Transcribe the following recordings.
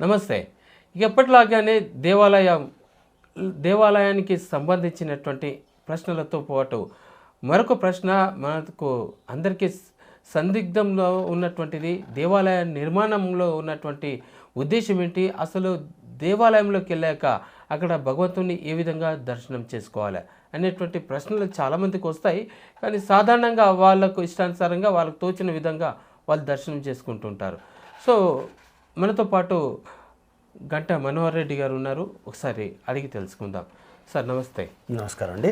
నమస్తే. ఎప్పటిలాగానే దేవాలయానికి సంబంధించినటువంటి ప్రశ్నలతో పాటు మరొక ప్రశ్న మనకు అందరికీ సందిగ్ధంలో ఉన్నటువంటిది, దేవాలయ నిర్మాణంలో ఉన్నటువంటి ఉద్దేశం ఏంటి, అసలు దేవాలయంలోకి వెళ్ళాక అక్కడ భగవంతుని ఏ విధంగా దర్శనం చేసుకోవాలి అనేటువంటి ప్రశ్నలు చాలామందికి వస్తాయి. కానీ సాధారణంగా వాళ్ళకు ఇష్టానుసారంగా వాళ్ళకు తోచిన విధంగా వాళ్ళు దర్శనం చేసుకుంటుంటారు. సో మనతో పాటు గంట మనోహర్ రెడ్డి గారు ఉన్నారు, ఒకసారి అడిగి తెలుసుకుందాం. సార్ నమస్తే. నమస్కారం అండి.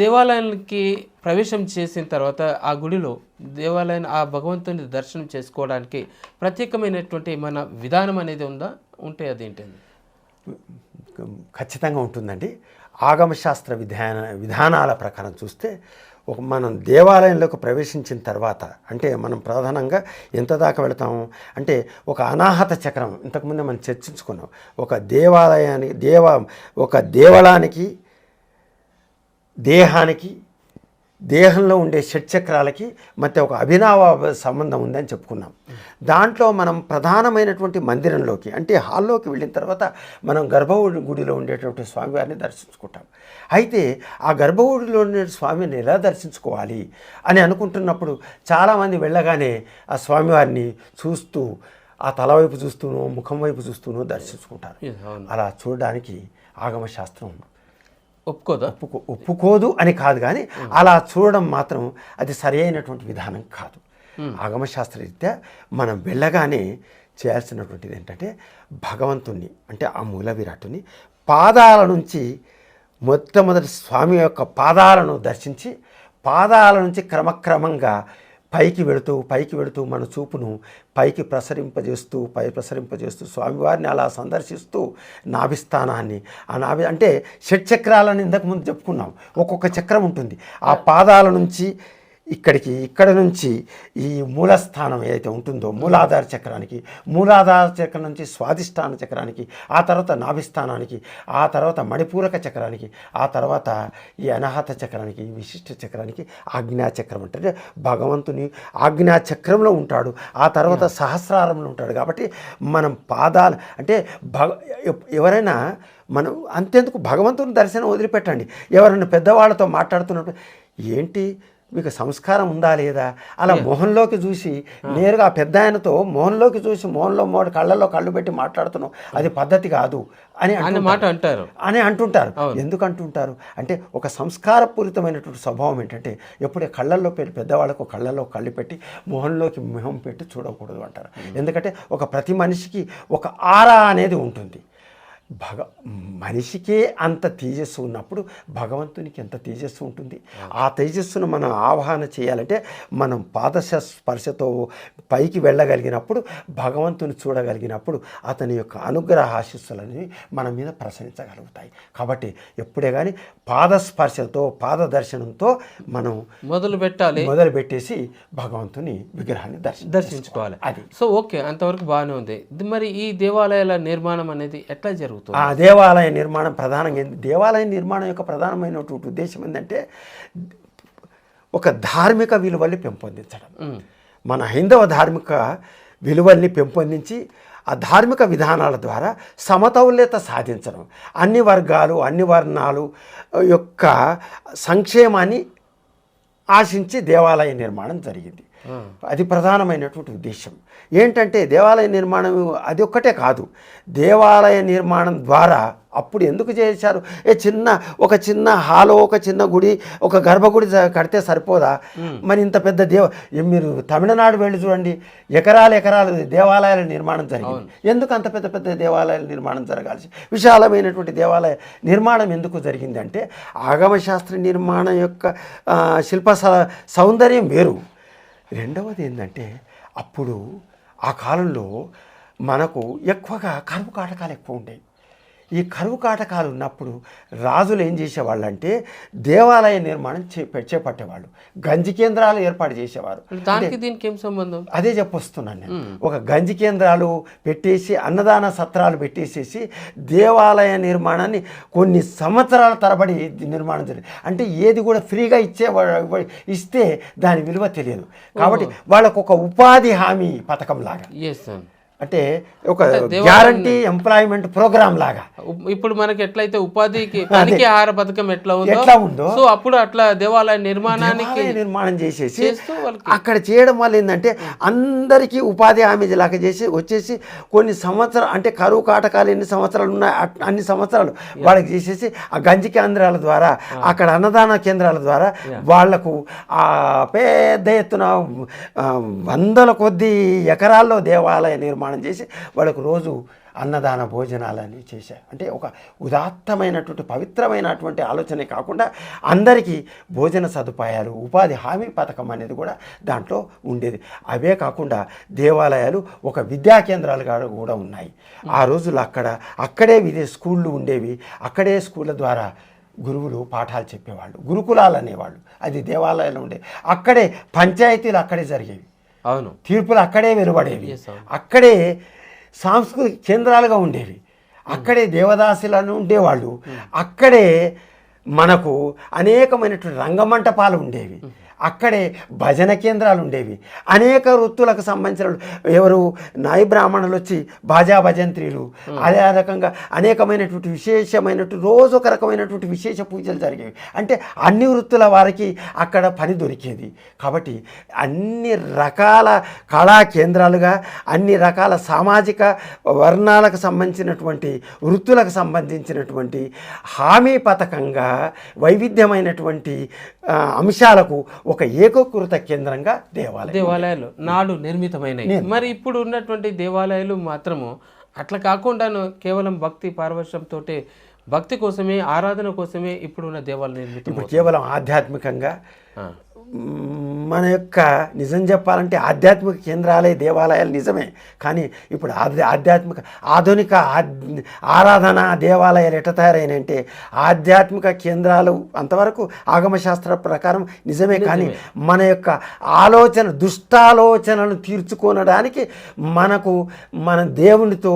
దేవాలయానికి ప్రవేశం చేసిన తర్వాత ఆ గుడిలో ఆ భగవంతుని దర్శనం చేసుకోవడానికి ప్రత్యేకమైనటువంటి మన విధానం అనేది ఉంటే అదేంటండి? ఖచ్చితంగా ఉంటుందండి. ఆగమశాస్త్ర విధానాల ప్రకారం చూస్తే మనం దేవాలయంలోకి ప్రవేశించిన తర్వాత, అంటే మనం ప్రధానంగా ఎంత దాకా వెళతాము అంటే ఒక అనాహత చక్రం ఇంతకుముందే మనం చర్చించుకున్నాం. ఒక దేవళానికి, దేహానికి, దేహంలో ఉండే షట్చక్రాలకి మధ్య ఒక అభినవ సంబంధం ఉందని చెప్పుకున్నాం. దాంట్లో మనం ప్రధానమైనటువంటి మందిరంలోకి, అంటే హాల్లోకి వెళ్ళిన తర్వాత మనం గర్భగుడిలో ఉండేటువంటి స్వామివారిని దర్శించుకుంటాం. అయితే ఆ గర్భగుడిలో ఉండే స్వామిని ఎలా దర్శించుకోవాలి అని అనుకుంటున్నప్పుడు చాలామంది వెళ్ళగానే ఆ స్వామివారిని చూస్తూ, ఆ తల వైపు చూస్తూనో ముఖం వైపు చూస్తూనో దర్శించుకుంటారు. అలా చూడడానికి ఆగమశాస్త్రం ఒప్పుకోదు అని కాదు, కానీ అలా చూడడం మాత్రం అది సరి అయినటువంటి విధానం కాదు. ఆగమశాస్త్రరీత్యా మనం వెళ్ళగానే చేయాల్సినటువంటిది ఏంటంటే భగవంతుణ్ణి, అంటే ఆ మూల విరాటుని పాదాల నుంచి మొట్టమొదటి స్వామి యొక్క పాదాలను దర్శించి, పాదాల నుంచి క్రమక్రమంగా పైకి వెళుతూ మన చూపును పైకి ప్రసరింపజేస్తూ స్వామివారిని అలా సందర్శిస్తూ నాభిస్థానాన్ని, అంటే షట్చక్రాలను ఇంతకుముందు చెప్పుకున్నాం. ఒక్కొక్క చక్రం ఉంటుంది. ఆ పాదాల నుంచి ఇక్కడ నుంచి ఈ మూలస్థానం ఏదైతే ఉంటుందో మూలాధార చక్రం నుంచి స్వాధిష్టాన చక్రానికి, ఆ తర్వాత నాభిస్థానానికి, ఆ తర్వాత మణిపూరక చక్రానికి, ఆ తర్వాత ఈ అనాహత చక్రానికి, విశిష్ట చక్రానికి ఆజ్ఞాచక్రం అంటే భగవంతుని ఆజ్ఞాచక్రంలో ఉంటాడు. ఆ తర్వాత సహస్రారంలో ఉంటాడు. కాబట్టి మనం పాదాలు అంటే ఎవరైనా మనం అంతెందుకు భగవంతుని దర్శనం వదిలిపెట్టండి. ఎవరైనా పెద్దవాళ్ళతో మాట్లాడుతున్నప్పుడు ఏంటి మీకు సంస్కారం ఉందా లేదా, అలా మొహంలోకి చూసి నేరుగా పెద్ద ఆయనతో మొహంలోకి చూసి కళ్ళల్లో కళ్ళు పెట్టి మాట్లాడుతున్నాం, అది పద్ధతి కాదు అని అంటుంటారు. ఎందుకు అంటుంటారు అంటే ఒక సంస్కారపూరితమైనటువంటి స్వభావం ఏంటంటే ఎప్పుడే కళ్ళల్లో పెద్దవాళ్ళకు కళ్ళల్లో కళ్ళు పెట్టి మొహంలోకి మొహం పెట్టి చూడకూడదు అంటారు. ఎందుకంటే ప్రతి మనిషికి ఒక ఆరా అనేది ఉంటుంది. మనిషికే అంత తేజస్సు ఉన్నప్పుడు భగవంతునికి ఎంత తేజస్సు ఉంటుంది. ఆ తేజస్సును మనం ఆవాహన చేయాలంటే మనం పాదస్పర్శతో పైకి వెళ్ళగలిగినప్పుడు, భగవంతుని చూడగలిగినప్పుడు అతని యొక్క అనుగ్రహ ఆశీస్సులని మన మీద ప్రసరించగలుగుతాయి. కాబట్టి ఎప్పుడే కానీ పాదస్పర్శతో, పాద దర్శనంతో మనం మొదలుపెట్టేసి భగవంతుని విగ్రహాన్ని దర్శించుకోవాలి. అది సో ఓకే, అంతవరకు బాగానే ఉంది. మరి ఈ దేవాలయాల నిర్మాణం అనేది ఎట్లా జరుగుతుంది? ఆ దేవాలయ నిర్మాణం ప్రధానంగా దేవాలయ నిర్మాణం యొక్క ప్రధానమైనటువంటి ఉద్దేశం ఏంటంటే ఒక ధార్మిక విలువల్ని పెంపొందించడం. మన హైందవ ధార్మిక విలువల్ని పెంపొందించి ఆ ధార్మిక విధానాల ద్వారా సమతౌల్యత సాధించడం, అన్ని వర్గాలు అన్ని వర్ణాలు యొక్క సంక్షేమాన్ని ఆశించి దేవాలయ నిర్మాణం జరిగింది. అది ప్రధానమైనటువంటి ఉద్దేశం. ఏంటంటే దేవాలయ నిర్మాణం అది ఒక్కటే కాదు, దేవాలయ నిర్మాణం ద్వారా అప్పుడు ఎందుకు చేశారు, ఒక చిన్న హాలో, ఒక చిన్న గుడి, ఒక గర్భగుడి కడితే సరిపోదా? మరి ఇంత పెద్ద మీరు తమిళనాడు వెళ్ళి చూడండి, ఎకరాలు దేవాలయాల నిర్మాణం జరిగింది. ఎందుకు అంత పెద్ద దేవాలయాల నిర్మాణం జరగాల్సి, విశాలమైనటువంటి దేవాలయ నిర్మాణం ఎందుకు జరిగింది అంటే ఆగమశాస్త్ర నిర్మాణం యొక్క శిల్ప సౌందర్యం వేరు. రెండవది ఏంటంటే అప్పుడు ఆ కాలంలో మనకు ఎక్కువగా కరువు కాటకాలు ఎక్కువ ఉండేవి. ఈ కరువు కాటకాలు ఉన్నప్పుడు రాజులు ఏం చేసేవాళ్ళంటే దేవాలయ నిర్మాణం చేపట్టేవాళ్ళు, గంజి కేంద్రాలు ఏర్పాటు చేసేవారు. దీనికి ఏం సంబంధం? అదే చెప్పొస్తున్నాను నేను. ఒక గంజి కేంద్రాలు పెట్టేసి, అన్నదాన సత్రాలు పెట్టేసేసి దేవాలయ నిర్మాణాన్ని కొన్ని సంవత్సరాల తరబడి నిర్మాణం జరిగింది. అంటే ఏది కూడా ఫ్రీగా ఇస్తే దాని విలువ తెలియదు. కాబట్టి వాళ్ళకు ఒక ఉపాధి హామీ పథకం లాగా అంటే ఒక గ్యారంటీ ఎంప్లాయ్మెంట్ ప్రోగ్రామ్ లాగా. ఇప్పుడు మనకి ఎట్లయితే ఉపాధికి పనికి ఆహార పథకం ఎట్లా ఉందో సో అప్పుడు అట్లా దేవాలయ నిర్మాణం చేసేసి అక్కడ చేయడం వల్ల ఏంటంటే అందరికీ ఉపాధి హామీ లాగా చేసి వచ్చేసి కొన్ని సంవత్సరాలు అంటే కరువు కాటకాలు ఎన్ని సంవత్సరాలు ఉన్నాయి అన్ని సంవత్సరాలు వాళ్ళకి చేసేసి ఆ గంజి కేంద్రాల ద్వారా అక్కడ అన్నదాన కేంద్రాల ద్వారా వాళ్లకు ఆ పెద్ద ఎత్తున వందల కొద్ది ఎకరాల్లో దేవాలయ నిర్మాణం చేసి వాళ్ళకు రోజు అన్నదాన భోజనాలని చేశారు. అంటే ఒక ఉదాత్తమైనటువంటి పవిత్రమైనటువంటి ఆలోచనే కాకుండా అందరికీ భోజన సదుపాయాలు ఉపాధి హామీ పథకం అనేది కూడా దాంట్లో ఉండేది. అవే కాకుండా దేవాలయాలు ఒక విద్యా కేంద్రాలుగా కూడా ఉన్నాయి. ఆ రోజులు అక్కడే స్కూళ్ళు ఉండేవి. అక్కడే స్కూళ్ళ ద్వారా గురువులు పాఠాలు చెప్పేవాళ్ళు, గురుకులాలు అనేవాళ్ళు. అది దేవాలయాలు ఉండేవి. అక్కడే పంచాయతీలు అక్కడే జరిగేవి. అవును, తీర్పులు అక్కడే వెలువడేవి. అక్కడే సాంస్కృతిక కేంద్రాలుగా ఉండేవి. అక్కడే దేవదాసులను ఉండేవాళ్ళు. అక్కడే మనకు అనేకమైనటువంటి రంగమంటపాలు ఉండేవి. అక్కడే భజన కేంద్రాలు ఉండేవి. అనేక వృత్తులకు సంబంధించిన ఎవరు నాయి బ్రాహ్మణులు వచ్చి బాజా భజంత్రీలు అదే రకంగా అనేకమైనటువంటి విశేషమైనటువంటి రోజు ఒక రకమైనటువంటి విశేష పూజలు జరిగేవి. అంటే అన్ని వృత్తుల వారికి అక్కడ పని దొరికేది. కాబట్టి అన్ని రకాల కళా కేంద్రాలుగా అన్ని రకాల సామాజిక వర్ణాలకు సంబంధించినటువంటి వృత్తులకు సంబంధించినటువంటి హామీ పథకంగా వైవిధ్యమైనటువంటి అంశాలకు ఒక ఏకీకృత కేంద్రంగా దేవాలయాలు నాడు నిర్మితమైనవి. మరి ఇప్పుడు ఉన్నటువంటి దేవాలయాలు మాత్రము అట్లా కాకుండాను కేవలం భక్తి పారవశ్యంతో భక్తి కోసమే ఆరాధన కోసమే ఇప్పుడున్న దేవాలయం నిర్మితం. ఇప్పుడు కేవలం ఆధ్యాత్మికంగా మన యొక్క నిజం చెప్పాలంటే ఆధ్యాత్మిక కేంద్రాలే దేవాలయాలు నిజమే. కానీ ఇప్పుడు ఆధ్యాత్మిక ఆధునిక ఆరాధన దేవాలయాలు ఎట్లా తయారైనంటే ఆధ్యాత్మిక కేంద్రాలు అంతవరకు ఆగమశాస్త్ర ప్రకారం నిజమే. కానీ మన యొక్క దుష్టాలోచనలను తీర్చుకోవడానికి మన దేవునితో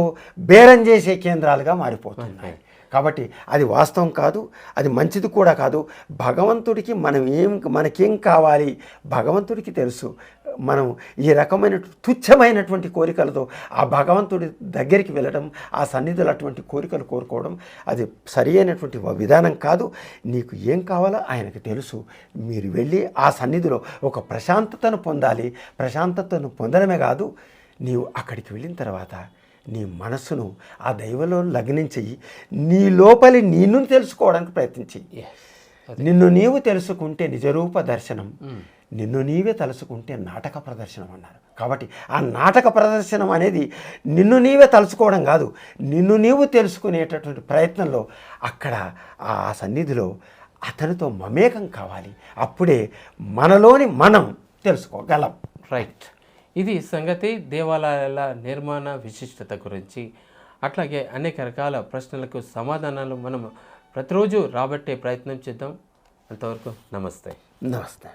బేరం చేసే కేంద్రాలుగా మారిపోతున్నాయి. కాబట్టి అది వాస్తవం కాదు, అది మంచిది కూడా కాదు. భగవంతుడికి మనకేం కావాలి భగవంతుడికి తెలుసు. మనం ఈ రకమైన తుచ్చమైనటువంటి కోరికలతో ఆ భగవంతుడి దగ్గరికి వెళ్ళడం, ఆ సన్నిధులు అటువంటి కోరికలు కోరుకోవడం అది సరి అయినటువంటి విధానం కాదు. నీకు ఏం కావాలో ఆయనకు తెలుసు. మీరు వెళ్ళి ఆ సన్నిధిలో ఒక ప్రశాంతతను పొందాలి. ప్రశాంతతను పొందడమే కాదు, నీవు అక్కడికి వెళ్ళిన తర్వాత నీ మనస్సును ఆ దైవంలో లగ్నించి నీ లోపలి నిన్ను తెలుసుకోవడానికి ప్రయత్నించి నిన్ను నీవు తెలుసుకుంటే నిజరూప దర్శనం, నిన్ను నీవే తలుసుకుంటే నాటక ప్రదర్శనం అన్నారు. కాబట్టి ఆ నాటక ప్రదర్శనం అనేది నిన్ను నీవే తలుచుకోవడం కాదు, నిన్ను నీవు తెలుసుకునేటటువంటి ప్రయత్నంలో అక్కడ ఆ సన్నిధిలో అతనితో మమేకం కావాలి. అప్పుడే మనలోని మనం తెలుసుకోగలం. రైట్. ఇది సంగతి దేవాలయాల నిర్మాణ విశిష్టత గురించి. అట్లాగే అనేక రకాల ప్రశ్నలకు సమాధానాలు మనం ప్రతిరోజు రాబట్టే ప్రయత్నం చేద్దాం. అంతవరకు నమస్తే. నమస్తే.